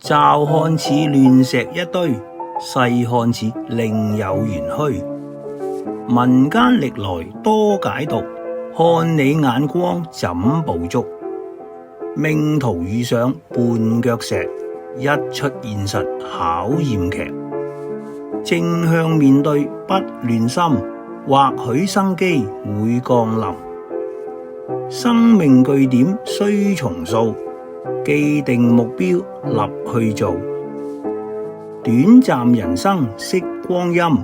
乍看似亂石一堆，細看似另有玄虛。民間歷來多解讀，看你眼光怎捕捉。命途遇上絆腳石，一出現實考驗劇。正向面對不亂心，或許生機會降臨。生命據點須重塑，既定目標立去做。短暫人生惜光陰，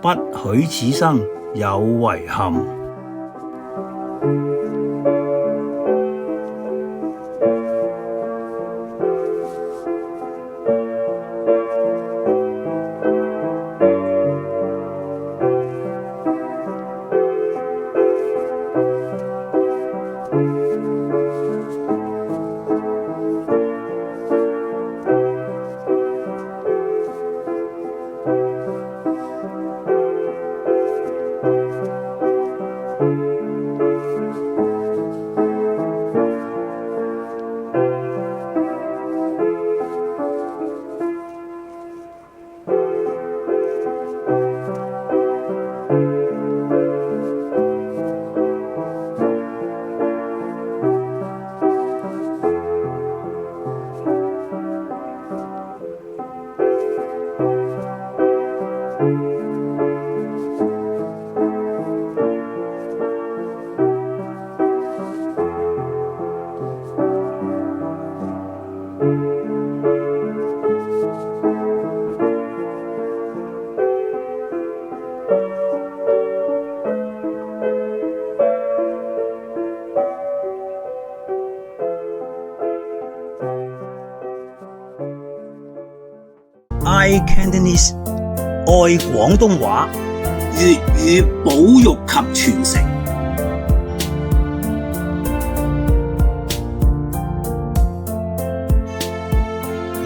不許此生有遺憾。iCantonese 愛廣東話，粵語保育及傳承。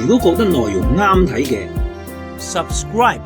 如果覺得內容啱睇嘅，subscribe